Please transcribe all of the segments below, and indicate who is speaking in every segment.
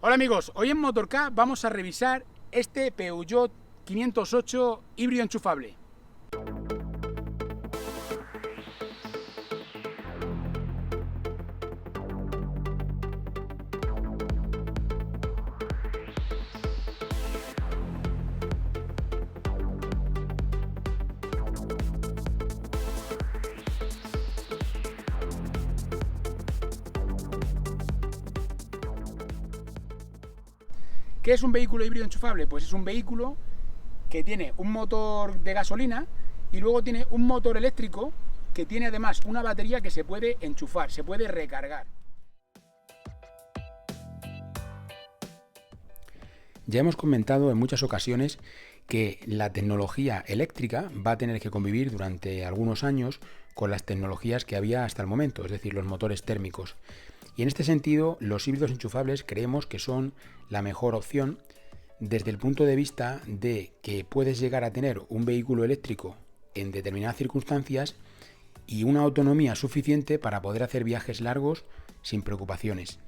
Speaker 1: Hola amigos, hoy en Motorcar vamos a revisar este Peugeot 508 híbrido enchufable. ¿Qué es un vehículo híbrido enchufable? Pues es un vehículo que tiene un motor de gasolina y luego tiene un motor eléctrico que tiene además una batería que se puede enchufar, se puede recargar.
Speaker 2: Ya hemos comentado en muchas ocasiones que la tecnología eléctrica va a tener que convivir durante algunos años con las tecnologías que había hasta el momento, es decir, los motores térmicos. Y en este sentido, los híbridos enchufables creemos que son la mejor opción desde el punto de vista de que puedes llegar a tener un vehículo eléctrico en determinadas circunstancias y una autonomía suficiente para poder hacer viajes largos sin preocupaciones.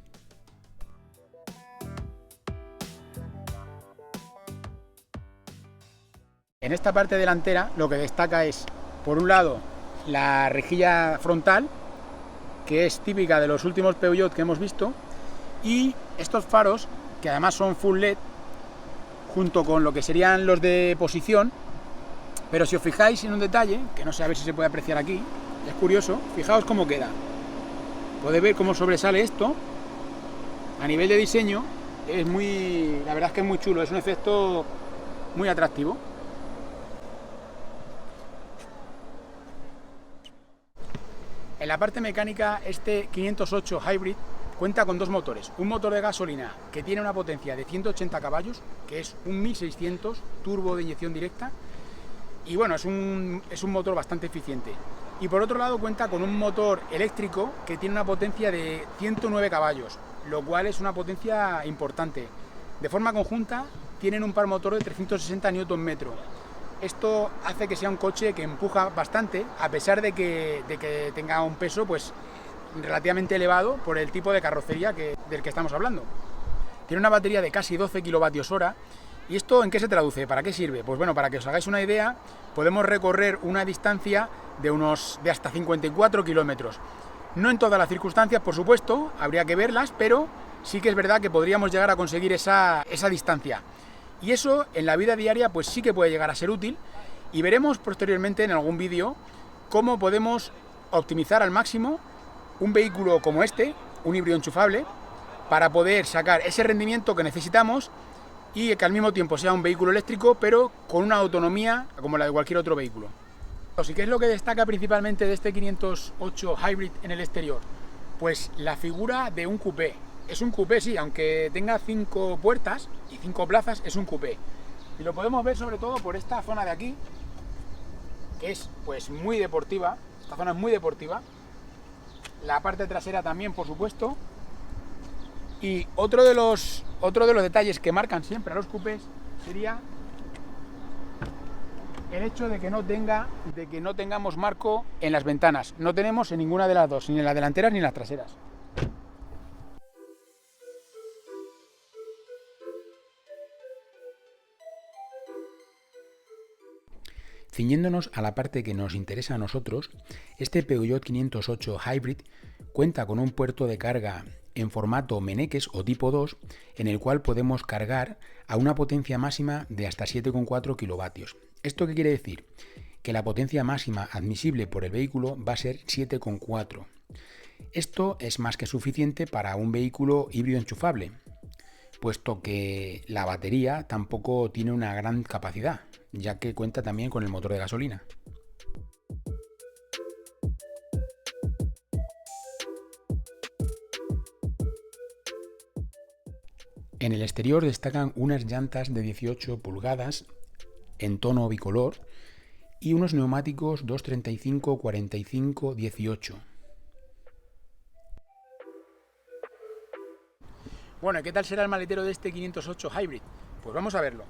Speaker 1: En esta parte delantera lo que destaca es, por un lado, la rejilla frontal, que es típica de los últimos Peugeot que hemos visto, y estos faros, que además son full LED, junto con lo que serían los de posición. Pero si os fijáis en un detalle, que no sé a ver si se puede apreciar aquí, es curioso, fijaos cómo queda. Podéis ver cómo sobresale esto. A nivel de diseño, la verdad es que es muy chulo, es un efecto muy atractivo. En la parte mecánica, este 508 Hybrid cuenta con dos motores. Un motor de gasolina que tiene una potencia de 180 caballos, que es un 1600 turbo de inyección directa. Y bueno, es un motor bastante eficiente. Y por otro lado cuenta con un motor eléctrico que tiene una potencia de 109 caballos, lo cual es una potencia importante. De forma conjunta tienen un par motor de 360 Nm. Esto hace que sea un coche que empuja bastante, a pesar de que tenga un peso pues relativamente elevado por el tipo de carrocería del que estamos hablando. Tiene una batería de casi 12 kWh. ¿Y esto en qué se traduce? ¿Para qué sirve? Pues bueno, para que os hagáis una idea, podemos recorrer una distancia de hasta 54 kilómetros. No en todas las circunstancias, por supuesto, habría que verlas, pero sí que es verdad que podríamos llegar a conseguir esa distancia. Y eso en la vida diaria pues sí que puede llegar a ser útil, y veremos posteriormente en algún vídeo cómo podemos optimizar al máximo un vehículo como este, un híbrido enchufable, para poder sacar ese rendimiento que necesitamos y que al mismo tiempo sea un vehículo eléctrico, pero con una autonomía como la de cualquier otro vehículo. ¿Y qué es lo que destaca principalmente de este 508 Hybrid en el exterior? Pues la figura de un coupé. Es un coupé, sí, aunque tenga 5 puertas y 5 plazas, es un coupé. Y lo podemos ver sobre todo por esta zona de aquí, que es pues muy deportiva. Esta zona es muy deportiva. La parte trasera también, por supuesto. Y otro de los detalles que marcan siempre a los coupés sería el hecho de que no tengamos marco en las ventanas. No tenemos en ninguna de las dos, ni en las delanteras ni en las traseras.
Speaker 2: Ciñéndonos a la parte que nos interesa a nosotros, este Peugeot 508 Hybrid cuenta con un puerto de carga en formato Meneques o tipo 2, en el cual podemos cargar a una potencia máxima de hasta 7,4 kilovatios. ¿Esto qué quiere decir? Que la potencia máxima admisible por el vehículo va a ser 7,4. Esto es más que suficiente para un vehículo híbrido enchufable, puesto que la batería tampoco tiene una gran capacidad, ya que cuenta también con el motor de gasolina. En el exterior destacan unas llantas de 18 pulgadas en tono bicolor y unos neumáticos 235 45 18.
Speaker 1: Bueno, ¿y qué tal será el maletero de este 508 Hybrid? Pues vamos a verlo.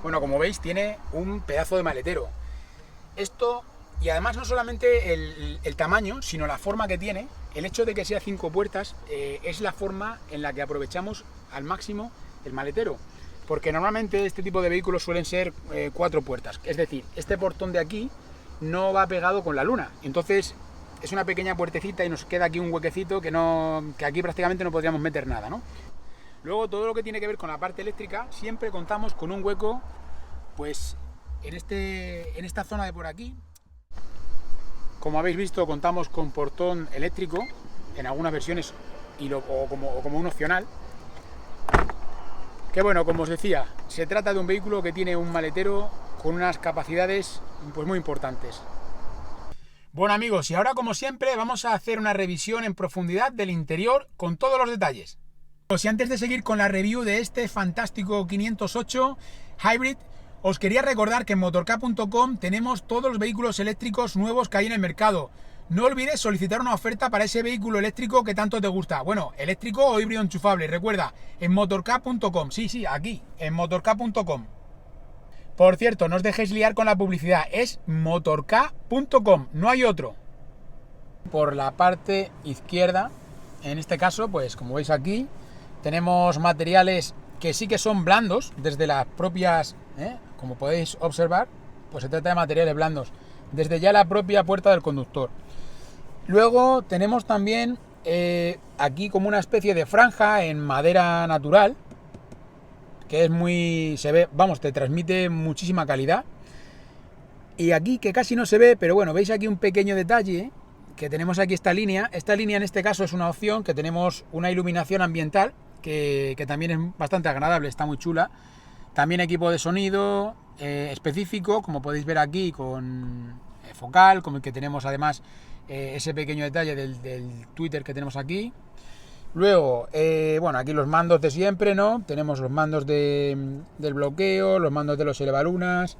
Speaker 1: Bueno, como veis tiene un pedazo de maletero. Esto Y además no solamente el tamaño, sino la forma que tiene. El hecho de que sea 5 puertas es la forma en la que aprovechamos al máximo el maletero. Porque normalmente este tipo de vehículos suelen ser 4 puertas. Es decir, este portón de aquí no va pegado con la luna. Entonces es una pequeña puertecita y nos queda aquí un huequecito que aquí prácticamente no podríamos meter nada, ¿no? Luego todo lo que tiene que ver con la parte eléctrica, siempre contamos con un hueco, pues en esta zona de por aquí. Como habéis visto, contamos con portón eléctrico en algunas versiones o como un opcional. Que bueno, como os decía, se trata de un vehículo que tiene un maletero con unas capacidades pues muy importantes. Bueno amigos, y ahora como siempre vamos a hacer una revisión en profundidad del interior con todos los detalles. Y antes de seguir con la review de este fantástico 508 Hybrid, os quería recordar que en motork.com tenemos todos los vehículos eléctricos nuevos que hay en el mercado. No olvides solicitar una oferta para ese vehículo eléctrico que tanto te gusta. Bueno, eléctrico o híbrido enchufable. Recuerda, en motork.com. Sí, aquí, en motork.com. Por cierto, no os dejéis liar con la publicidad. Es motork.com, no hay otro. Por la parte izquierda, en este caso, pues como veis aquí, tenemos materiales que sí que son blandos, desde las propias, como podéis observar, pues se trata de materiales blandos, desde ya la propia puerta del conductor. Luego tenemos también aquí como una especie de franja en madera natural, que es se ve, vamos, te transmite muchísima calidad. Y aquí que casi no se ve, pero bueno, veis aquí un pequeño detalle, que tenemos aquí esta línea en este caso es una opción, que tenemos una iluminación ambiental, que también es bastante agradable, está muy chula. También equipo de sonido específico, como podéis ver aquí, con focal, como el que tenemos además ese pequeño detalle del Twitter que tenemos aquí. Luego, bueno, aquí los mandos de siempre, ¿no? Tenemos los mandos del bloqueo, los mandos de los elevalunas.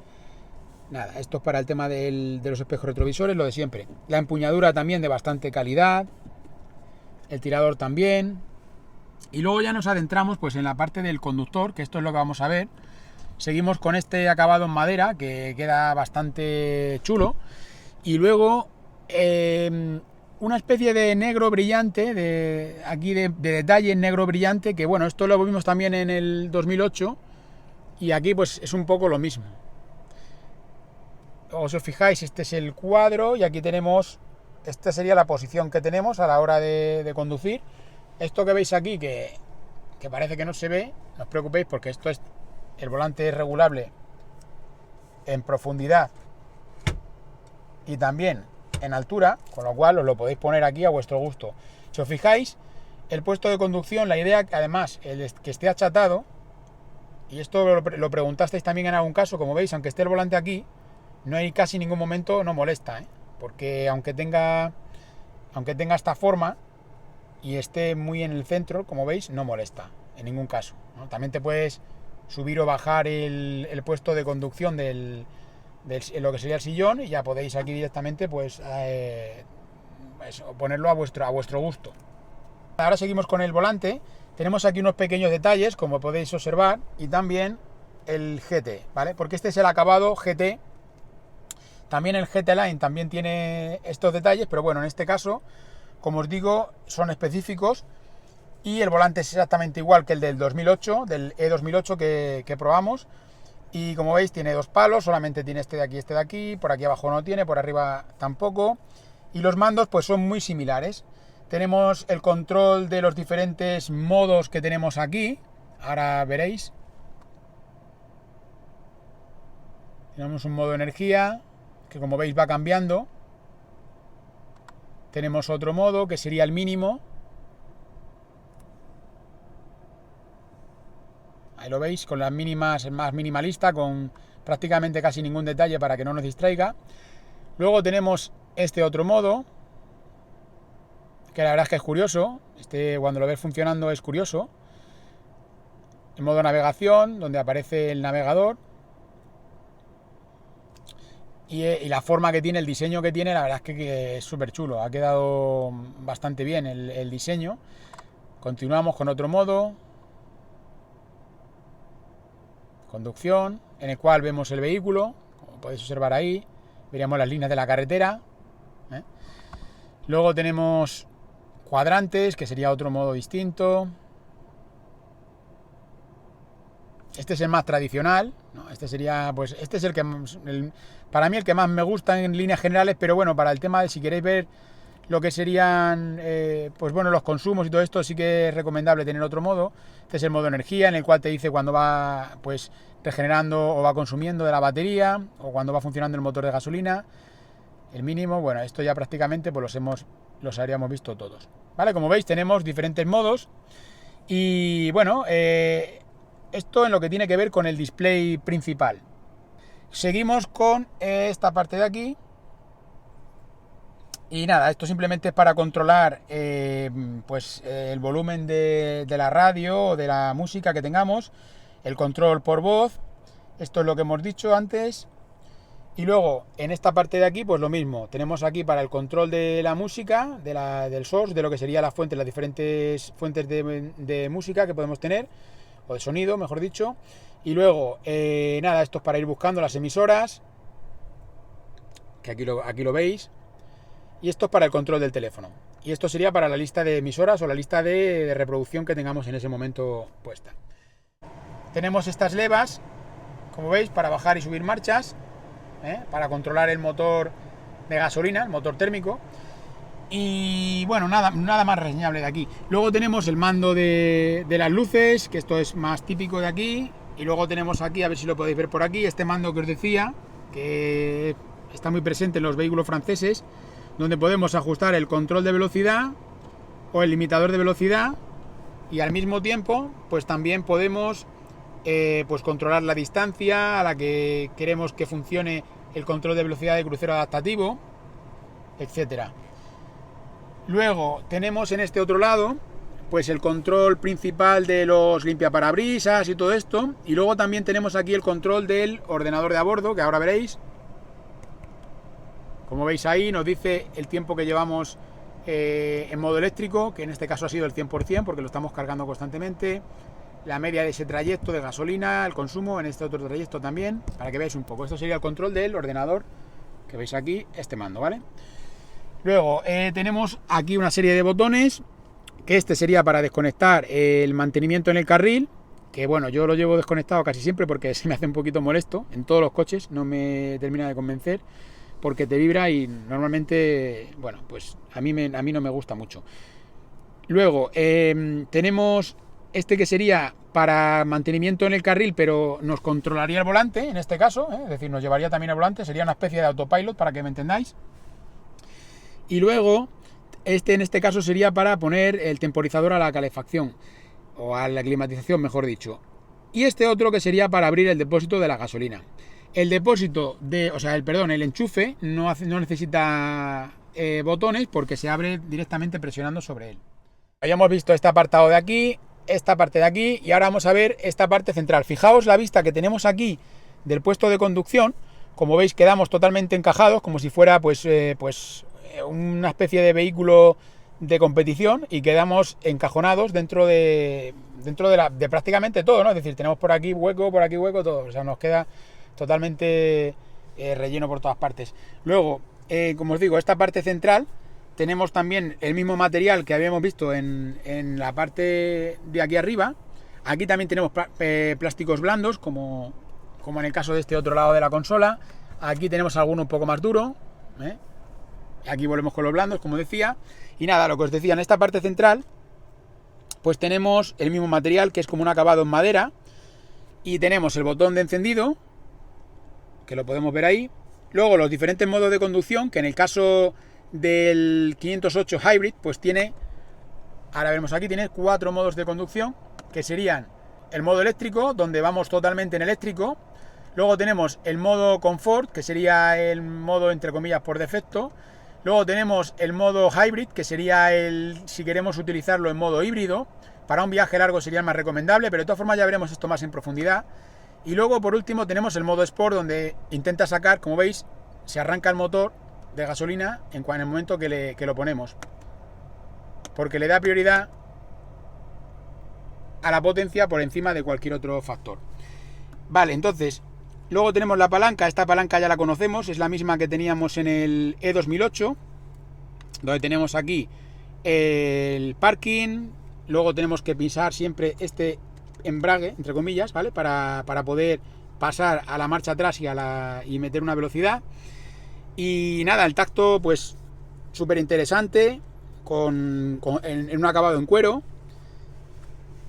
Speaker 1: Nada, esto es para el tema de los espejos retrovisores, lo de siempre. La empuñadura también de bastante calidad. El tirador también. Y luego ya nos adentramos pues en la parte del conductor, que esto es lo que vamos a ver. Seguimos con este acabado en madera, que queda bastante chulo. Y luego una especie de negro brillante, de detalle en negro brillante, que bueno, esto lo vimos también en el 2008. Y aquí pues es un poco lo mismo. Os fijáis, este es el cuadro y aquí tenemos, esta sería la posición que tenemos a la hora de conducir. Esto que veis aquí, que parece que no se ve, no os preocupéis porque el volante es regulable en profundidad y también en altura, con lo cual os lo podéis poner aquí a vuestro gusto. Si os fijáis, el puesto de conducción, la idea además, que esté achatado, y esto lo preguntasteis también en algún caso, como veis, aunque esté el volante aquí, no hay casi ningún momento, no molesta, porque aunque tenga esta forma y esté muy en el centro, como veis, no molesta en ningún caso, ¿no? También te puedes subir o bajar el puesto de conducción de lo que sería el sillón y ya podéis aquí directamente pues ponerlo a vuestro gusto. Ahora seguimos con el volante. Tenemos aquí unos pequeños detalles, como podéis observar, y también el GT, ¿vale? Porque este es el acabado GT. También el GT Line también tiene estos detalles, pero bueno, en este caso, como os digo, son específicos y el volante es exactamente igual que el del 2008, del E2008 que probamos. Y como veis tiene dos palos, solamente tiene este de aquí, por aquí abajo no tiene, por arriba tampoco. Y los mandos pues son muy similares. Tenemos el control de los diferentes modos que tenemos aquí, ahora veréis. Tenemos un modo energía, que como veis va cambiando. Tenemos otro modo que sería el mínimo. Ahí lo veis, con las mínimas, más minimalista, con prácticamente casi ningún detalle para que no nos distraiga. Luego tenemos este otro modo, que la verdad es que es curioso. Cuando lo ves funcionando es curioso. El modo navegación, donde aparece el navegador. Y la forma que tiene, el diseño que tiene, la verdad es que es súper chulo. Ha quedado bastante bien el diseño. Continuamos con otro modo. Conducción, en el cual vemos el vehículo, como podéis observar ahí. veríamos las líneas de la carretera, ¿eh? Luego tenemos cuadrantes, que sería otro modo distinto. Este es el más tradicional, ¿no? Este sería, pues, este es el que para mí el que más me gusta en líneas generales, pero bueno, para el tema de si queréis ver lo que serían, pues bueno, los consumos y todo esto, sí que es recomendable tener otro modo. Este es el modo energía, en el cual te dice cuando va, pues, regenerando o va consumiendo de la batería, o cuando va funcionando el motor de gasolina. El mínimo, bueno, esto ya prácticamente pues los habríamos visto todos, ¿vale? Como veis, tenemos diferentes modos. Y bueno, esto en lo que tiene que ver con el display principal. Seguimos con esta parte de aquí. Y nada, esto simplemente es para controlar pues el volumen de la radio o de la música que tengamos, el control por voz. Esto es lo que hemos dicho antes. Y luego en esta parte de aquí pues lo mismo, tenemos aquí para el control de la música, del source, de lo que sería la fuente, las diferentes fuentes de música que podemos tener, o de sonido mejor dicho. Y luego nada, esto es para ir buscando las emisoras, que aquí lo veis. Y esto es para el control del teléfono. Y esto sería para la lista de emisoras o la lista de reproducción que tengamos en ese momento puesta. Tenemos estas levas, como veis, para bajar y subir marchas, para controlar el motor de gasolina, el motor térmico. Y bueno, nada más reseñable de aquí. Luego tenemos el mando de las luces, que esto es más típico de aquí. Y luego tenemos aquí, a ver si lo podéis ver por aquí, este mando que os decía, que está muy presente en los vehículos franceses, donde podemos ajustar el control de velocidad o el limitador de velocidad, y al mismo tiempo pues también podemos pues controlar la distancia a la que queremos que funcione el control de velocidad de crucero adaptativo, etcétera. Luego tenemos en este otro lado pues el control principal de los limpiaparabrisas y todo esto, y luego también tenemos aquí el control del ordenador de a bordo, que ahora veréis. Como veis ahí nos dice el tiempo que llevamos en modo eléctrico, que en este caso ha sido el 100% porque lo estamos cargando constantemente, la media de ese trayecto de gasolina, el consumo en este otro trayecto también, para que veáis un poco. Esto sería el control del ordenador, que veis aquí, este mando, ¿vale? Luego tenemos aquí una serie de botones, que este sería para desconectar el mantenimiento en el carril, que bueno, yo lo llevo desconectado casi siempre porque se me hace un poquito molesto, en todos los coches no me termina de convencer, porque te vibra y normalmente, bueno, pues a mí no me gusta mucho. Luego tenemos este que sería para mantenimiento en el carril, pero nos controlaría el volante en este caso, es decir, nos llevaría también el volante, sería una especie de autopilot para que me entendáis. Y luego este en este caso sería para poner el temporizador a la calefacción, o a la climatización mejor dicho. Y este otro que sería para abrir el depósito de la gasolina. El depósito el enchufe no necesita botones porque se abre directamente presionando sobre él. Ya hemos visto este apartado de aquí, esta parte de aquí, y ahora vamos a ver esta parte central. Fijaos la vista que tenemos aquí del puesto de conducción. Como veis, quedamos totalmente encajados, como si fuera pues una especie de vehículo de competición, y quedamos encajonados dentro de prácticamente todo, ¿no? Es decir, tenemos por aquí hueco, todo. O sea, nos queda totalmente relleno por todas partes. Luego, como os digo, esta parte central tenemos también el mismo material que habíamos visto en la parte de aquí arriba. Aquí también tenemos plásticos blandos, como en el caso de este otro lado de la consola. Aquí tenemos alguno un poco más duro, Aquí volvemos con los blandos, como decía. Y nada, lo que os decía, en esta parte central pues tenemos el mismo material, que es como un acabado en madera, y tenemos el botón de encendido, que lo podemos ver ahí. Luego los diferentes modos de conducción, que en el caso del 508 Hybrid pues tiene, ahora veremos aquí, tiene 4 modos de conducción, que serían el modo eléctrico, donde vamos totalmente en eléctrico. Luego tenemos el modo confort, que sería el modo entre comillas por defecto. Luego tenemos el modo hybrid, que sería si queremos utilizarlo en modo híbrido. Para un viaje largo sería el más recomendable, pero de todas formas ya veremos esto más en profundidad. Y luego por último tenemos el modo sport, donde intenta sacar, como veis, se arranca el motor de gasolina en el momento que lo ponemos, porque le da prioridad a la potencia por encima de cualquier otro factor. Vale, entonces Luego tenemos la palanca, esta palanca ya la conocemos, es la misma que teníamos en el E2008, donde tenemos aquí el parking, luego tenemos que pisar siempre este embrague, entre comillas, ¿vale? Para poder pasar a la marcha atrás y meter una velocidad. Y nada, el tacto pues súper interesante, en un acabado en cuero.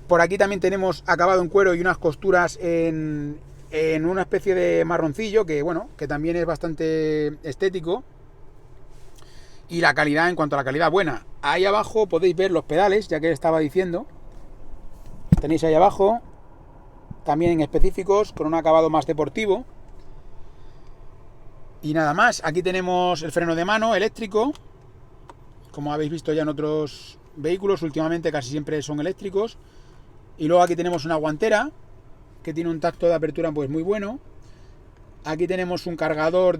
Speaker 1: Por aquí también tenemos acabado en cuero y unas costuras en una especie de marroncillo que, bueno, que también es bastante estético. Y la calidad, en cuanto a la calidad, buena. Ahí abajo podéis ver los pedales, ya que estaba diciendo. Tenéis ahí abajo, también específicos, con un acabado más deportivo. Y nada más, aquí tenemos el freno de mano eléctrico. Como habéis visto ya en otros vehículos, últimamente casi siempre son eléctricos. Y luego aquí tenemos una guantera, que tiene un tacto de apertura pues muy bueno. Aquí tenemos un cargador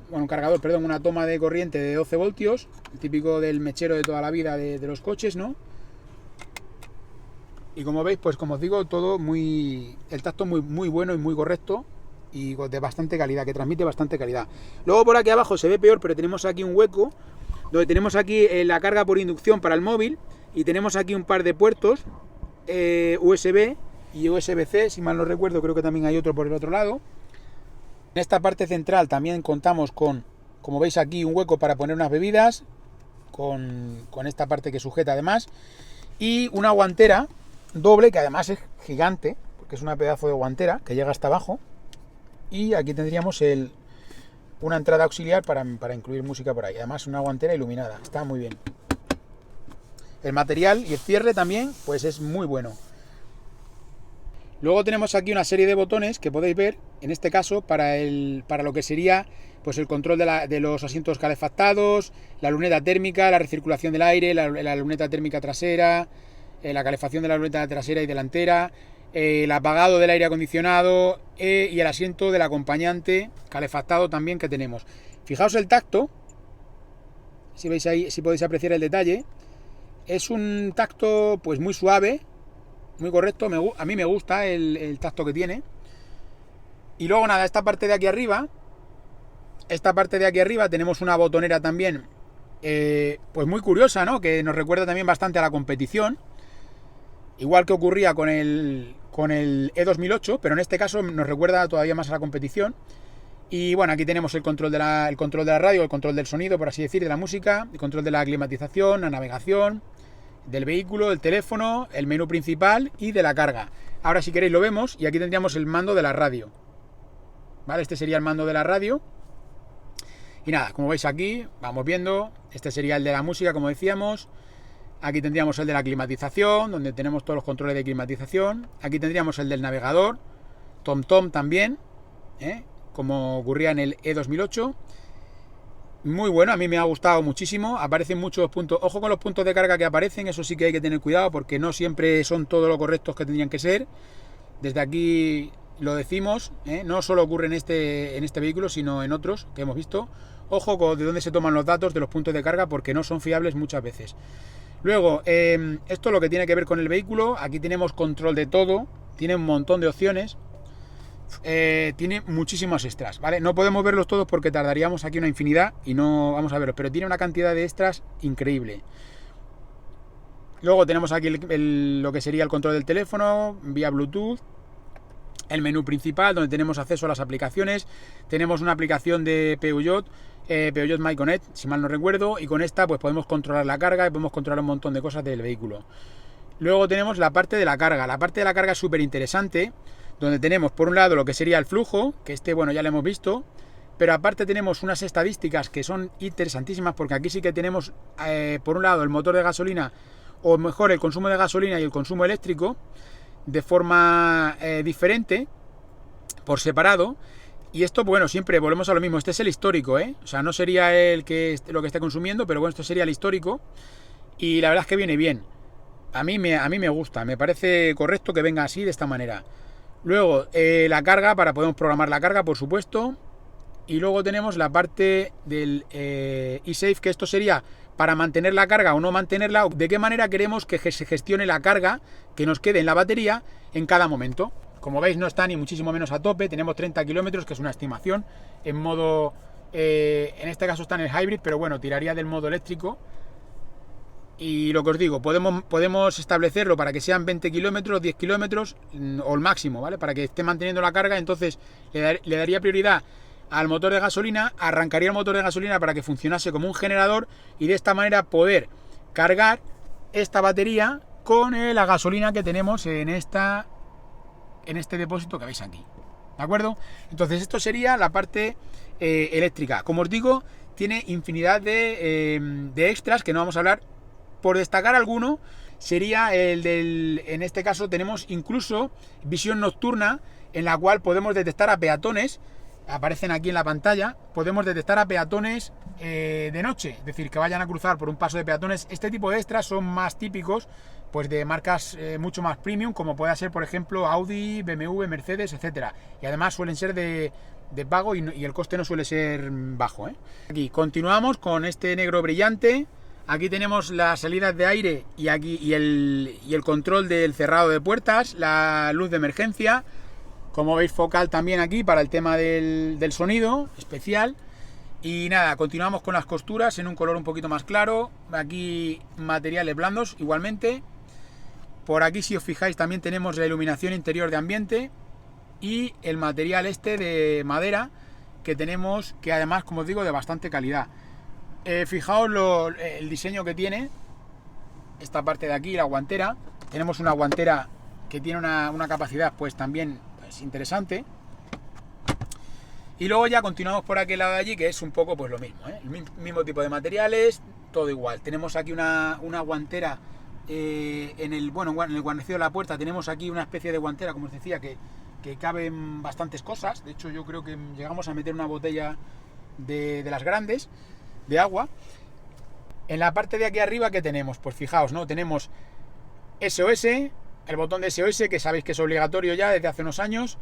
Speaker 1: una toma de corriente de 12 voltios, el típico del mechero de toda la vida de los coches, ¿no? Y como veis, pues como os digo, todo el tacto muy bueno y muy correcto y de bastante calidad, que transmite bastante calidad. Luego por aquí abajo se ve peor, pero tenemos aquí un hueco donde tenemos aquí la carga por inducción para el móvil y tenemos aquí un par de puertos USB y USB-C, si mal no recuerdo, creo que también hay otro por el otro lado. En esta parte central también contamos con, como veis aquí, un hueco para poner unas bebidas, con esta parte que sujeta además, y una guantera doble, que además es gigante, porque es una pedazo de guantera que llega hasta abajo, y aquí tendríamos una entrada auxiliar para incluir música por ahí, además una guantera iluminada, está muy bien. El material y el cierre también, pues es muy bueno. Luego tenemos aquí una serie de botones que podéis ver, en este caso para lo que sería pues el control de los asientos calefactados, la luneta térmica, la recirculación del aire, la luneta térmica trasera, la calefacción de la luneta trasera y delantera, el apagado del aire acondicionado y el asiento del acompañante calefactado también que tenemos. Fijaos el tacto, si veis ahí, si podéis apreciar el detalle, es un tacto pues muy suave, muy correcto, a mí me gusta el tacto que tiene. Y luego nada, esta parte de aquí arriba tenemos una botonera también pues muy curiosa, ¿no? Que nos recuerda también bastante a la competición, igual que ocurría con el E2008, pero en este caso nos recuerda todavía más a la competición. Y bueno, aquí tenemos el control de la radio, el control del sonido, por así decir, de la música, el control de la climatización, la navegación del vehículo, el teléfono, el menú principal y de la carga. Ahora si queréis lo vemos, y aquí tendríamos el mando de la radio, ¿vale? Este sería el mando de la radio. Y nada, como veis aquí, vamos viendo, este sería el de la música, como decíamos. Aquí tendríamos el de la climatización, donde tenemos todos los controles de climatización. Aquí tendríamos el del navegador, TomTom también, como ocurría en el E2008. Muy bueno, a mí me ha gustado muchísimo. Aparecen muchos puntos, ojo con los puntos de carga que aparecen, eso sí que hay que tener cuidado porque no siempre son todos los correctos que tendrían que ser. Desde aquí lo decimos, no solo ocurre en este vehículo, sino en otros que hemos visto. Ojo con de dónde se toman los datos de los puntos de carga porque no son fiables muchas veces. Luego, esto es lo que tiene que ver con el vehículo. Aquí tenemos control de todo, tiene un montón de opciones. Tiene muchísimos extras, ¿vale? No podemos verlos todos porque tardaríamos aquí una infinidad y no vamos a verlos, pero tiene una cantidad de extras increíble. Luego tenemos aquí lo que sería el control del teléfono vía Bluetooth, el menú principal donde tenemos acceso a las aplicaciones. Tenemos una aplicación de Peugeot My Connect, si mal no recuerdo, y con esta pues podemos controlar la carga y podemos controlar un montón de cosas del vehículo. Luego tenemos la parte de la carga. La parte de la carga es súper interesante, donde tenemos por un lado lo que sería el flujo, que bueno, ya lo hemos visto, pero aparte tenemos unas estadísticas que son interesantísimas, porque aquí sí que tenemos por un lado el motor de gasolina, o mejor el consumo de gasolina y el consumo eléctrico, de forma diferente, por separado. Y esto, bueno, siempre volvemos a lo mismo, este es el histórico, o sea, no sería lo que esté consumiendo, pero bueno, esto sería el histórico, y la verdad es que viene bien. A mí me gusta, me parece correcto que venga así, de esta manera. Luego, la carga, para podemos programar la carga, por supuesto. Y luego tenemos la parte del eSafe, que esto sería para mantener la carga o no mantenerla, de qué manera queremos que se gestione la carga que nos quede en la batería en cada momento. Como veis no está ni muchísimo menos a tope, tenemos 30 kilómetros, que es una estimación, en modo, en este caso está en el hybrid, pero bueno, tiraría del modo eléctrico. Y lo que os digo, podemos establecerlo para que sean 20 kilómetros, 10 kilómetros o el máximo, ¿vale? Para que esté manteniendo la carga, entonces le daría prioridad al motor de gasolina, arrancaría el motor de gasolina para que funcionase como un generador y de esta manera poder cargar esta batería con la gasolina que tenemos en este depósito que veis aquí, ¿de acuerdo? Entonces esto sería la parte eléctrica. Como os digo, tiene infinidad de extras que no vamos a hablar. Por destacar alguno, sería en este caso tenemos incluso visión nocturna, en la cual podemos detectar a peatones, aparecen aquí en la pantalla, podemos detectar a peatones de noche, es decir, que vayan a cruzar por un paso de peatones. Este tipo de extras son más típicos pues de marcas mucho más premium, como pueda ser por ejemplo Audi, BMW, Mercedes, etcétera, y además suelen ser de pago y el coste no suele ser bajo, ¿eh? Aquí continuamos con este negro brillante. Aquí tenemos las salidas de aire y el control del cerrado de puertas, la luz de emergencia, como veis focal también aquí para el tema del sonido especial. Y nada, continuamos con las costuras en un color un poquito más claro. Aquí materiales blandos igualmente. Por aquí, si os fijáis, también tenemos la iluminación interior de ambiente y el material este de madera que tenemos, que además, como os digo, de bastante calidad. Fijaos el diseño que tiene esta parte de aquí, la guantera. Tenemos una guantera que tiene una capacidad pues también pues, interesante. Y luego ya continuamos por aquel lado de allí, que es un poco pues lo mismo, ¿eh? El mismo tipo de materiales, todo igual. Tenemos aquí una guantera en el guarnecido de la puerta. Tenemos aquí una especie de guantera, como os decía, que caben bastantes cosas. De hecho, yo creo que llegamos a meter una botella de las grandes de agua. En la parte de aquí arriba, ¿qué tenemos? Pues fijaos, ¿no? Tenemos SOS, el botón de SOS, que sabéis que es obligatorio ya desde hace unos años.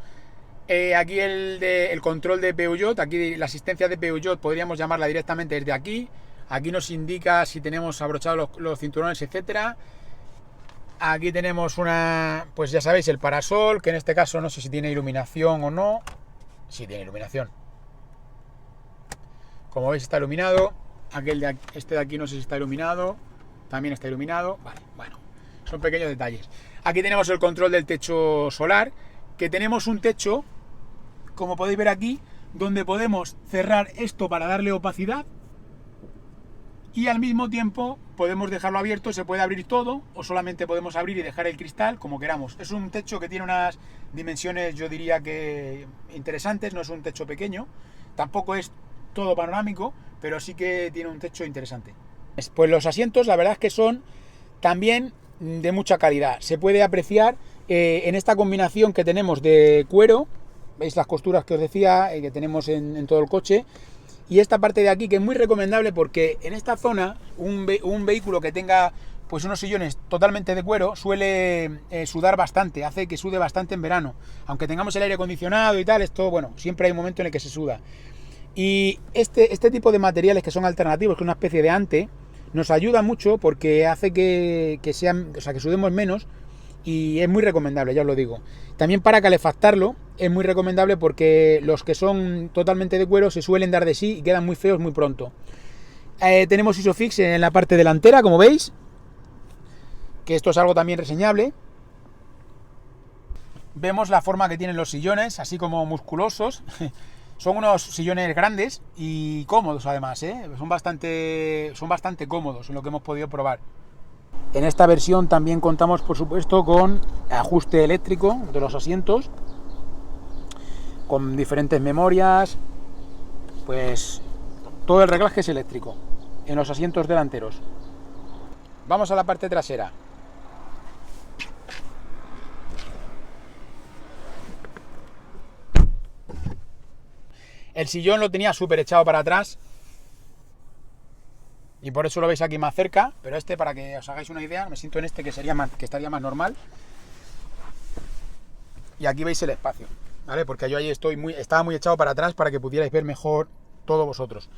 Speaker 1: Aquí el control de Peugeot, aquí la asistencia de Peugeot podríamos llamarla directamente desde aquí. Aquí nos indica si tenemos abrochados los cinturones, etcétera. Aquí tenemos pues ya sabéis, el parasol, que en este caso no sé si tiene iluminación o no. Sí tiene iluminación. Como veis está iluminado. Este de aquí no sé si está iluminado. También está iluminado. Vale, bueno, son pequeños detalles. Aquí tenemos el control del techo solar, que tenemos un techo, como podéis ver aquí, donde podemos cerrar esto para darle opacidad y al mismo tiempo podemos dejarlo abierto. Se puede abrir todo o solamente podemos abrir y dejar el cristal, como queramos. Es un techo que tiene unas dimensiones, yo diría que interesantes. No es un techo pequeño, tampoco es todo panorámico, pero sí que tiene un techo interesante. Pues los asientos, la verdad es que son también de mucha calidad. Se puede apreciar en esta combinación que tenemos de cuero, veis las costuras que os decía que tenemos en todo el coche, y esta parte de aquí, que es muy recomendable porque en esta zona un vehículo que tenga pues unos sillones totalmente de cuero suele sudar bastante, hace que sude bastante en verano. Aunque tengamos el aire acondicionado y tal, esto, bueno, siempre hay un momento en el que se suda. Y este tipo de materiales que son alternativos, que es una especie de ante, nos ayuda mucho porque hace que sudemos menos, y es muy recomendable, ya os lo digo. También para calefactarlo es muy recomendable porque los que son totalmente de cuero se suelen dar de sí y quedan muy feos muy pronto. Tenemos Isofix en la parte delantera, como veis, que esto es algo también reseñable. Vemos la forma que tienen los sillones, así como musculosos. Son unos sillones grandes y cómodos además, ¿eh? Son bastante cómodos en lo que hemos podido probar. En esta versión también contamos, por supuesto, con ajuste eléctrico de los asientos, con diferentes memorias, pues todo el reglaje es eléctrico en los asientos delanteros. Vamos a la parte trasera. El sillón lo tenía súper echado para atrás y por eso lo veis aquí más cerca, pero para que os hagáis una idea, me siento en que estaría más normal. Y aquí veis el espacio, ¿vale? Porque yo ahí estaba muy echado para atrás para que pudierais ver mejor todos vosotros.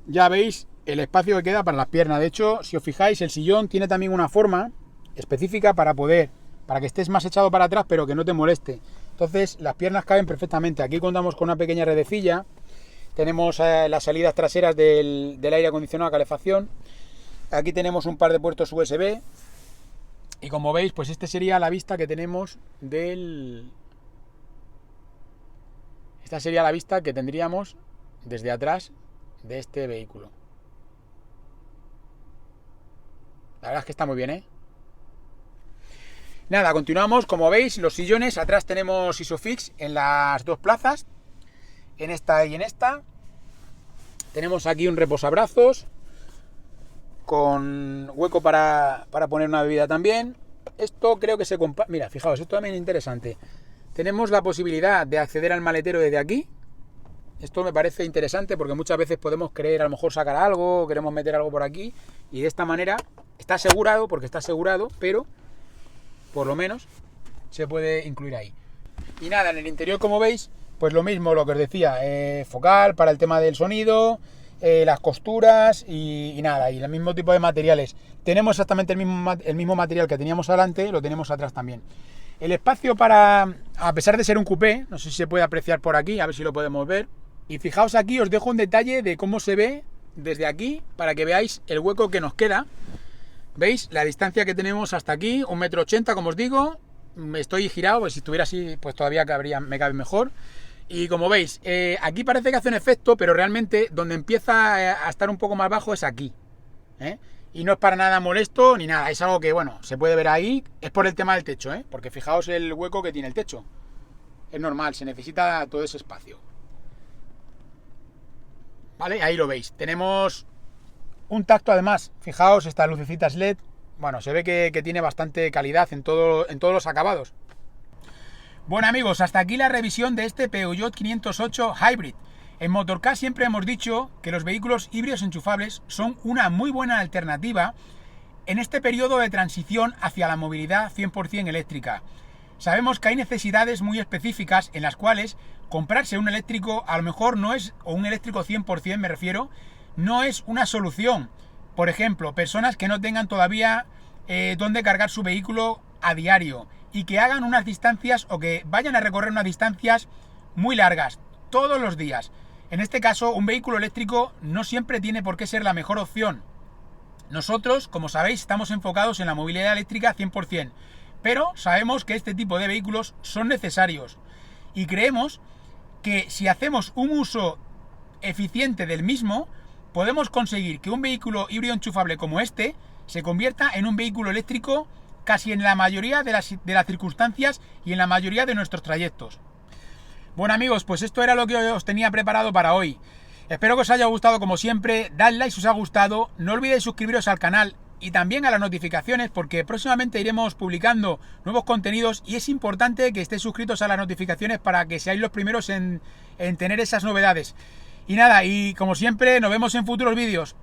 Speaker 1: Ya veis el espacio que queda para las piernas. De hecho, si os fijáis, el sillón tiene también una forma específica para que estés más echado para atrás, pero que no te moleste. Entonces las piernas caben perfectamente. Aquí contamos con una pequeña redecilla. Tenemos las salidas traseras del aire acondicionado a calefacción. Aquí tenemos un par de puertos USB. Y como veis, pues este sería la vista que tenemos del... Esta sería la vista que tendríamos desde atrás de este vehículo. La verdad es que está muy bien, ¿eh? Nada, continuamos. Como veis, los sillones, atrás tenemos Isofix en las dos plazas, en esta y en esta. Tenemos aquí un reposabrazos con hueco para poner una bebida también. Esto creo que se comparte. Mira, fijaos, esto también es interesante. Tenemos la posibilidad de acceder al maletero desde aquí. Esto me parece interesante porque muchas veces podemos querer a lo mejor sacar algo, queremos meter algo por aquí, y de esta manera está asegurado, porque está asegurado, pero por lo menos se puede incluir ahí. Y nada, en el interior, como veis, pues lo mismo, lo que os decía, focal para el tema del sonido, las costuras y nada, y el mismo tipo de materiales. Tenemos exactamente el mismo material que teníamos adelante, lo tenemos atrás también. El espacio para, a pesar de ser un coupé, no sé si se puede apreciar por aquí, a ver si lo podemos ver. Y fijaos aquí, os dejo un detalle de cómo se ve desde aquí, para que veáis el hueco que nos queda. ¿Veis? La distancia que tenemos hasta aquí, 1,80 m, como os digo. Estoy girado, pues si estuviera así, pues todavía me cabe mejor. Y como veis, aquí parece que hace un efecto, pero realmente donde empieza a estar un poco más bajo es aquí, ¿eh? Y no es para nada molesto ni nada, es algo que, bueno, se puede ver ahí. Es por el tema del techo, ¿eh? Porque fijaos el hueco que tiene el techo. Es normal, se necesita todo ese espacio. Vale, ahí lo veis. Tenemos un tacto además. Fijaos, estas lucecitas LED. Bueno, se ve que tiene bastante calidad en todos los acabados. Bueno amigos, hasta aquí la revisión de este Peugeot 508 Hybrid. En Motorcast siempre hemos dicho que los vehículos híbridos enchufables son una muy buena alternativa en este periodo de transición hacia la movilidad 100% eléctrica. Sabemos que hay necesidades muy específicas en las cuales comprarse un eléctrico a lo mejor no es, o un eléctrico 100% me refiero, no es una solución. Por ejemplo, personas que no tengan todavía dónde cargar su vehículo a diario y que hagan unas distancias o que vayan a recorrer unas distancias muy largas todos los días. En este caso, un vehículo eléctrico no siempre tiene por qué ser la mejor opción. Nosotros, como sabéis, estamos enfocados en la movilidad eléctrica 100%, pero sabemos que este tipo de vehículos son necesarios y creemos que si hacemos un uso eficiente del mismo, podemos conseguir que un vehículo híbrido enchufable como este se convierta en un vehículo eléctrico casi en la mayoría de las circunstancias y en la mayoría de nuestros trayectos. Bueno amigos, pues esto era lo que os tenía preparado para hoy. Espero que os haya gustado como siempre. Dad like si os ha gustado. No olvidéis suscribiros al canal y también a las notificaciones, porque próximamente iremos publicando nuevos contenidos y es importante que estéis suscritos a las notificaciones para que seáis los primeros en tener esas novedades. Y nada, y como siempre, nos vemos en futuros vídeos.